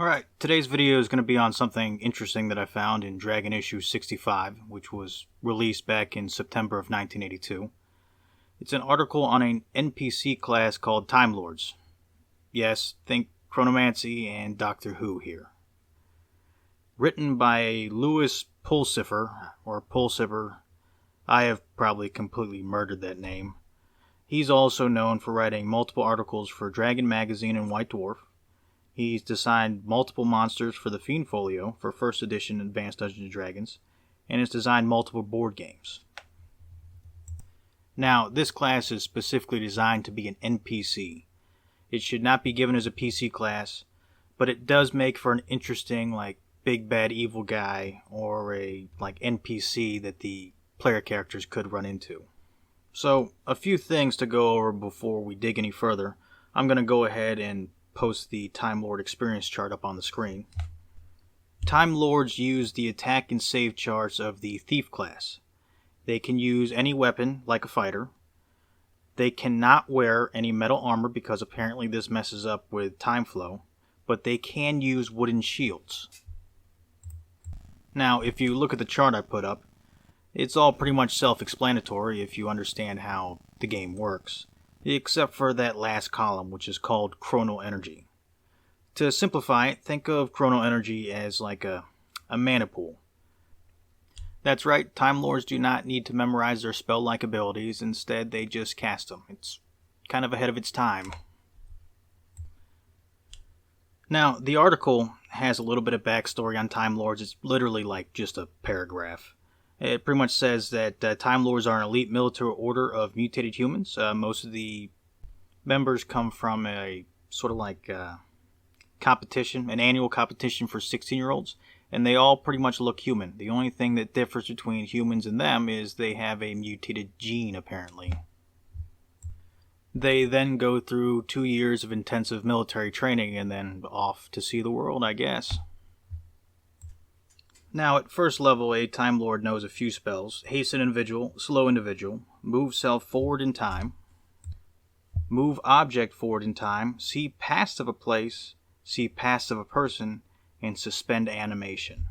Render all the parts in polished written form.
Alright, today's video is going to be on something interesting that I found in Dragon issue 65, which was released back in September of 1982. It's an article on an NPC class called Timelords. Yes, think Chronomancy and Doctor Who here. Written by Louis Pulsifer, or Pulsifer. I have probably completely murdered that name. He's also known for writing multiple articles for Dragon Magazine and White Dwarf. He's designed multiple monsters for the Fiend Folio for 1st edition Advanced Dungeons & Dragons, and has designed multiple board games. Now, this class is specifically designed to be an NPC. It should not be given as a PC class, but it does make for an interesting, big bad evil guy, or a, NPC that the player characters could run into. So, a few things to go over before we dig any further. I'm going to go ahead and post the Time Lord experience chart up on the screen. Time Lords use the attack and save charts of the Thief class. They can use any weapon, like a fighter. They cannot wear any metal armor because apparently this messes up with time flow, but they can use wooden shields. Now, if you look at the chart I put up, it's all pretty much self-explanatory if you understand how the game works, except for that last column, which is called Chrono Energy. To simplify it, think of Chrono Energy as like a mana pool. That's right, Time Lords do not need to memorize their spell-like abilities, instead they just cast them. It's kind of ahead of its time. Now, the article has a little bit of backstory on Time Lords. It's literally like just a paragraph. It pretty much says that Time Lords are an elite military order of mutated humans. Most of the members come from a sort of competition, an annual competition for 16-year-olds, and they all pretty much look human. The only thing that differs between humans and them is they have a mutated gene, apparently. They then go through 2 years of intensive military training and then off to see the world, I guess. Now, at first level, a Time Lord knows a few spells: Hasten Individual, Slow Individual, Move Self Forward in Time, Move Object Forward in Time, See Past of a Place, See Past of a Person, and Suspend Animation.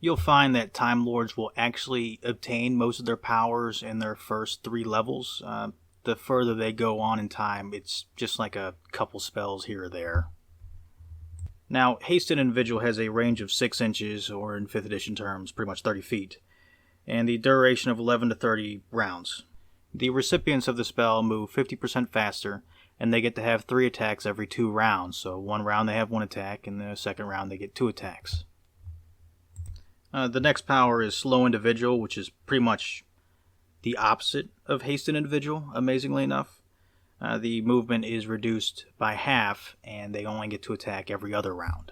You'll find that Time Lords will actually obtain most of their powers in their first 3 levels. The further they go on in time, it's just like a couple spells here or there. Now, Hasten Individual has a range of 6 inches, or in 5th edition terms, pretty much 30 feet, and the duration of 11 to 30 rounds. The recipients of the spell move 50% faster, and they get to have 3 attacks every 2 rounds, so 1 round they have 1 attack, and the second round they get 2 attacks. The next power is Slow Individual, which is pretty much the opposite of Hasten Individual, amazingly enough. The movement is reduced by half, and they only get to attack every other round.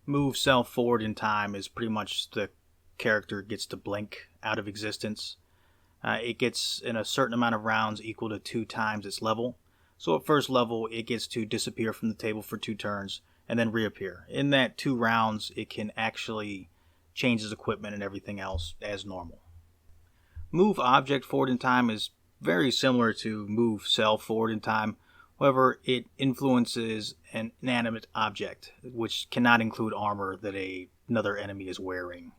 Move Self Forward in Time is pretty much the character gets to blink out of existence. It gets in a certain amount of rounds equal to 2 times its level. So at first level, it gets to disappear from the table for 2 turns, and then reappear. In that 2 rounds, it can actually change its equipment and everything else as normal. Move Object Forward in Time is very similar to Move Self Forward in Time. However, it influences an inanimate object, which cannot include armor that another enemy is wearing.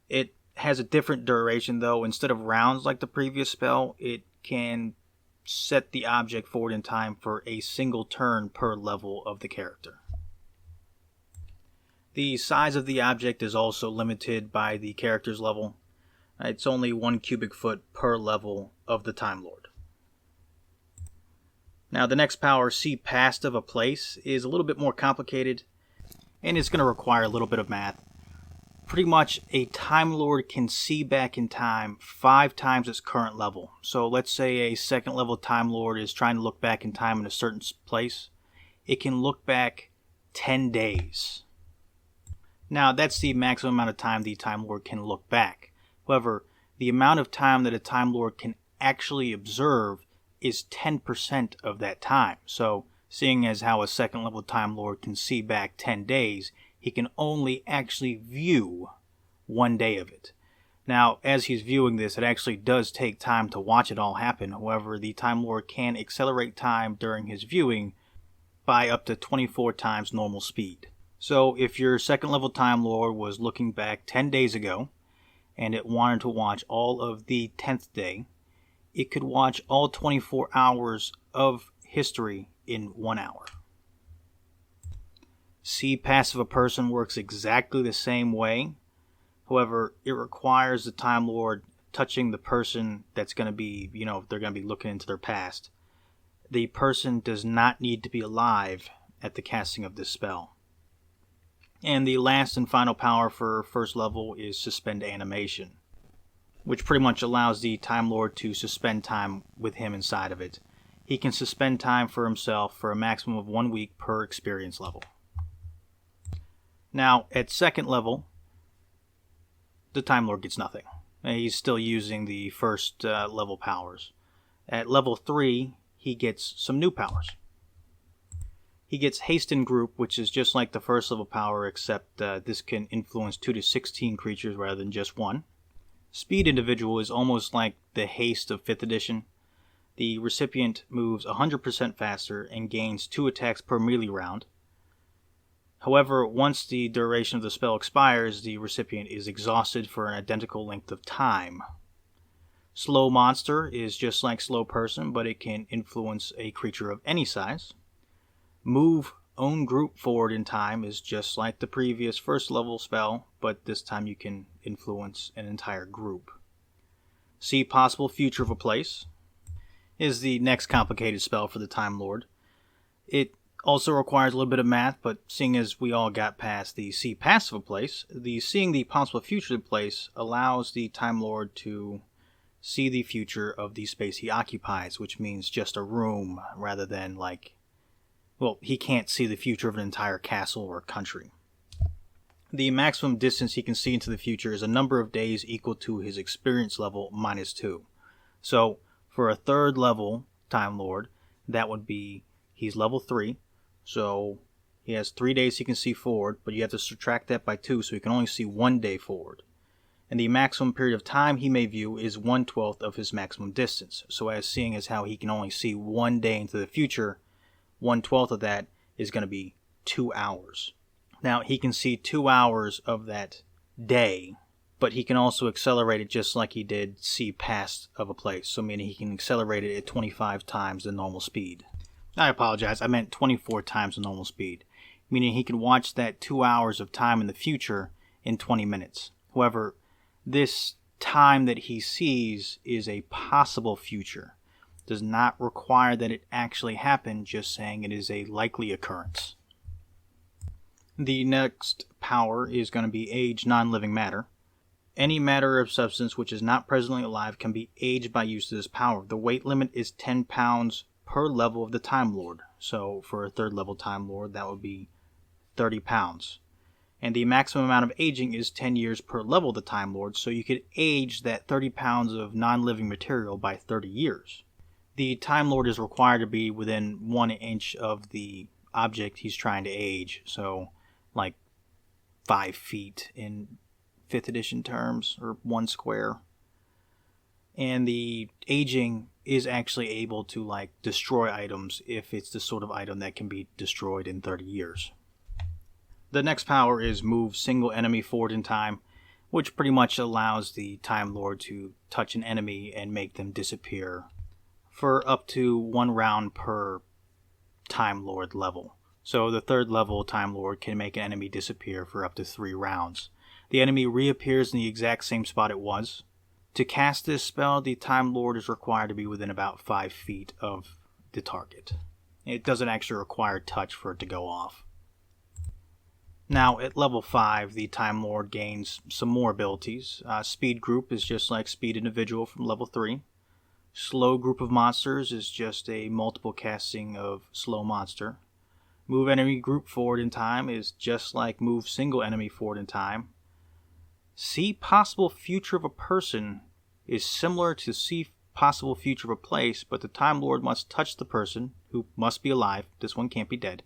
It has a different duration, though. Instead of rounds like the previous spell, it can set the object forward in time for a single turn per level of the character. The size of the object is also limited by the character's level. It's only 1 cubic foot per level of the Time Lord. Now, the next power, See Past of a Place, is a little bit more complicated, and it's going to require a little bit of math. Pretty much, a Time Lord can see back in time 5 times its current level. So let's say a 2nd level Time Lord is trying to look back in time in a certain place. It can look back 10 days. Now, that's the maximum amount of time the Time Lord can look back. However, the amount of time that a Time Lord can actually observe is 10% of that time. So, seeing as how a 2nd level Time Lord can see back 10 days, he can only actually view 1 day of it. Now, as he's viewing this, it actually does take time to watch it all happen. However, the Time Lord can accelerate time during his viewing by up to 24 times normal speed. So if your second level Time Lord was looking back 10 days ago, and it wanted to watch all of the 10th day, it could watch all 24 hours of history in 1 hour. See passive a person works exactly the same way. However, it requires the Time Lord touching the person that's going to be, they're going to be looking into their past. The person does not need to be alive at the casting of this spell. And the last and final power for first level is Suspend Animation, which pretty much allows the Time Lord to suspend time with him inside of it. He can suspend time for himself for a maximum of 1 week per experience level. Now, at second level, the Time Lord gets nothing. He's still using the first level powers. At level 3, he gets some new powers. He gets Hasten Group, which is just like the first level power, except this can influence 2 to 16 creatures rather than just 1. Speed Individual is almost like the Haste of 5th edition. The recipient moves 100% faster and gains 2 attacks per melee round. However, once the duration of the spell expires, the recipient is exhausted for an identical length of time. Slow Monster is just like Slow Person, but it can influence a creature of any size. Move Own Group forward in time is just like the previous first level spell, but this time you can influence an entire group. See Possible Future of a Place is the next complicated spell for the Time Lord. It also requires a little bit of math, but seeing as we all got past the See Passive of a Place, the Seeing the Possible Future of a Place allows the Time Lord to see the future of the space he occupies, which means just a room rather than he can't see the future of an entire castle or country. The maximum distance he can see into the future is a number of days equal to his experience level minus 2. So, for a third level Time Lord, that would be, he's level 3, so he has 3 days he can see forward, but you have to subtract that by 2, so he can only see 1 day forward. And the maximum period of time he may view is 1/12 of his maximum distance. So as seeing as how he can only see 1 day into the future, 1/12 of that is going to be 2 hours. Now, he can see 2 hours of that day, but he can also accelerate it just like he did See Past of a Place, so meaning he can accelerate it at 25 times the normal speed. I apologize, I meant 24 times the normal speed, meaning he can watch that 2 hours of time in the future in 20 minutes. However, this time that he sees is a possible future. Does not require that it actually happen, just saying it is a likely occurrence. The next power is going to be Age Non-Living Matter. Any matter of substance which is not presently alive can be aged by use of this power. The weight limit is 10 pounds per level of the Time Lord. So for a third level Time Lord, that would be 30 pounds. And the maximum amount of aging is 10 years per level of the Time Lord, so you could age that 30 pounds of non-living material by 30 years. The Time Lord is required to be within 1 inch of the object he's trying to age, so like 5 feet in 5th edition terms, or 1 square. And the aging is actually able to destroy items if it's the sort of item that can be destroyed in 30 years. The next power is Move Single Enemy Forward in Time, which pretty much allows the Time Lord to touch an enemy and make them disappear for up to 1 round per Time Lord level. So the third level Time Lord can make an enemy disappear for up to 3 rounds. The enemy reappears in the exact same spot it was. To cast this spell, the Time Lord is required to be within about 5 feet of the target. It doesn't actually require touch for it to go off. Now, at level 5, the Time Lord gains some more abilities. Speed Group is just like Speed Individual from level 3. Slow Group of Monsters is just a multiple casting of Slow Monster. Move Enemy Group Forward in Time is just like Move Single Enemy Forward in Time. See Possible Future of a Person is similar to See Possible Future of a Place, but the Time Lord must touch the person, who must be alive. This one can't be dead.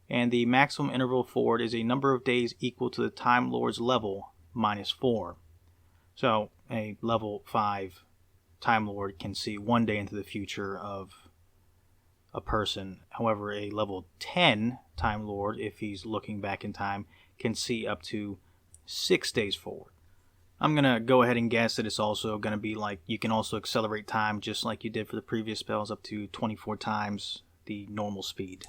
And the maximum interval forward is a number of days equal to the Time Lord's level minus 4. So a level 5 Time Lord can see 1 day into the future of a person. However, a level 10 Time Lord, if he's looking back in time, can see up to 6 days forward. I'm going to go ahead and guess that it's also going to be like you can also accelerate time just like you did for the previous spells, up to 24 times the normal speed.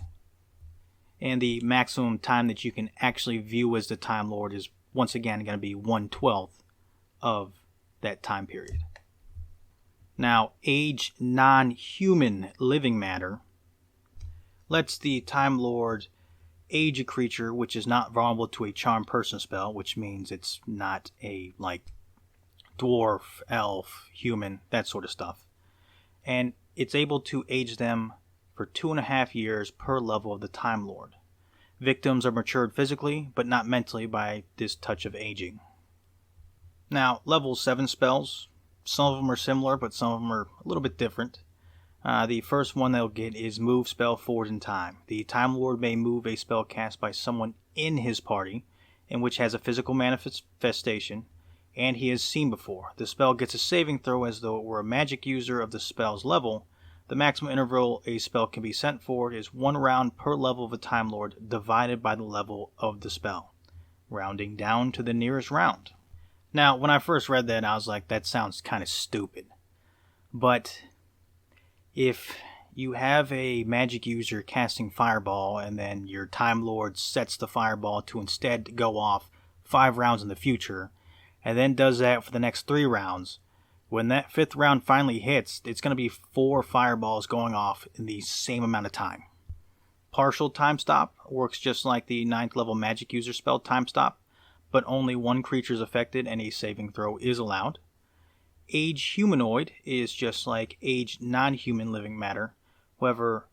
And the maximum time that you can actually view as the Time Lord is once again going to be 1/12 of that time period. Now, age non-human living matter lets the Time Lord age a creature which is not vulnerable to a charm person spell, which means it's not a like dwarf, elf, human, that sort of stuff. And it's able to age them for 2.5 years per level of the Time Lord. Victims are matured physically, but not mentally by this touch of aging. Now, level 7 spells, some of them are similar, but some of them are a little bit different. The first one they'll get is move spell forward in time. The Time Lord may move a spell cast by someone in his party, in which has a physical manifestation, and he has seen before. The spell gets a saving throw as though it were a magic user of the spell's level. The maximum interval a spell can be sent forward is 1 round per level of a Time Lord divided by the level of the spell, rounding down to the nearest round. Now, when I first read that, I was like, that sounds kind of stupid. But if you have a magic user casting Fireball and then your Time Lord sets the Fireball to instead go off 5 rounds in the future, and then does that for the next 3 rounds, when that 5th round finally hits, it's going to be 4 Fireballs going off in the same amount of time. Partial Time Stop works just like the 9th level magic user spell Time Stop, but only 1 creature is affected and a saving throw is allowed. Age Humanoid is just like Age Non-Human Living Matter. However,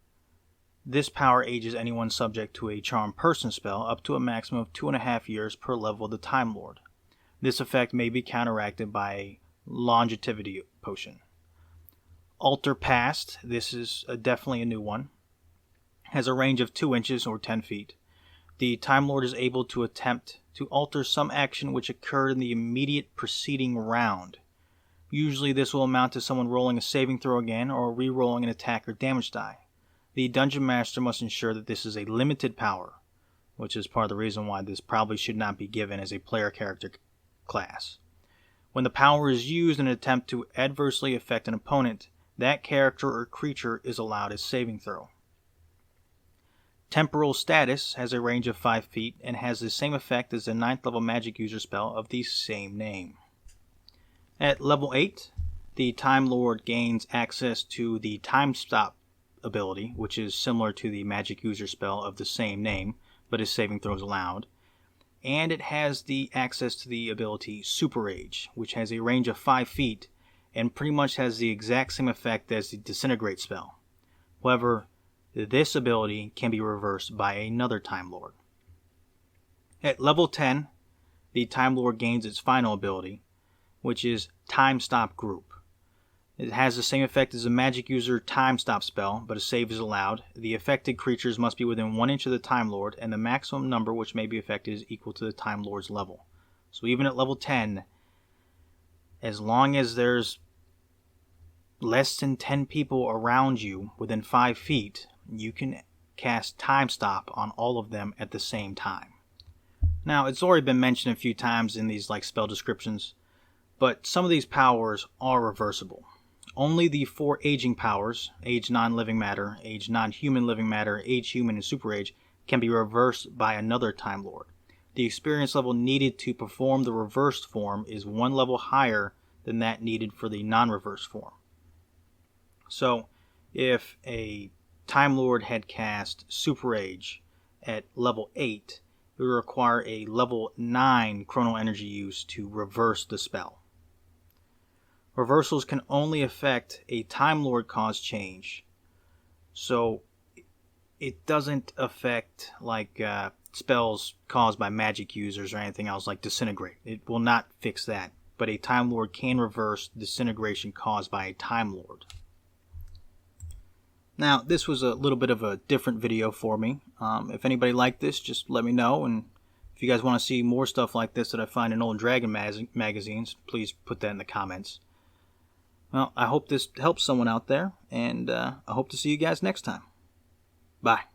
this power ages anyone subject to a Charm Person spell up to a maximum of 2.5 years per level of the Time Lord. This effect may be counteracted by a Longevity Potion. Alter Past, this is definitely a new one, has a range of 2 inches or 10 feet. The Time Lord is able to attempt to alter some action which occurred in the immediate preceding round. Usually this will amount to someone rolling a saving throw again or re-rolling an attack or damage die. The Dungeon Master must ensure that this is a limited power, which is part of the reason why this probably should not be given as a player character class. When the power is used in an attempt to adversely affect an opponent, that character or creature is allowed a saving throw. Temporal Status has a range of 5 feet and has the same effect as the 9th level magic user spell of the same name. At level 8, the Time Lord gains access to the Time Stop ability, which is similar to the magic user spell of the same name, but his saving throws allowed. And it has the access to the ability Super Age, which has a range of 5 feet and pretty much has the exact same effect as the Disintegrate spell. However, this ability can be reversed by another Time Lord. At level 10, the Time Lord gains its final ability, which is Time Stop Group. It has the same effect as a magic user Time Stop spell, but a save is allowed. The affected creatures must be within 1 inch of the Time Lord, and the maximum number which may be affected is equal to the Time Lord's level. So even at level 10, as long as there's less than 10 people around you within 5 feet, you can cast Time Stop on all of them at the same time. Now, it's already been mentioned a few times in these spell descriptions, but some of these powers are reversible. Only the 4 aging powers, Age Non-Living Matter, Age Non-Human Living Matter, Age Human, and Super Age, can be reversed by another Time Lord. The experience level needed to perform the reversed form is 1 level higher than that needed for the non-reversed form. So, if a Time Lord had cast Super Age at level 8, it would require a level 9 chrono energy use to reverse the spell. Reversals can only affect a Time Lord caused change, so it doesn't affect spells caused by magic users or anything else like Disintegrate. It will not fix that, but a Time Lord can reverse disintegration caused by a Time Lord. Now, this was a little bit of a different video for me. If anybody liked this, just let me know, and if you guys want to see more stuff like this that I find in old Dragon magazines, please put that in the comments. Well, I hope this helps someone out there, and I hope to see you guys next time. Bye.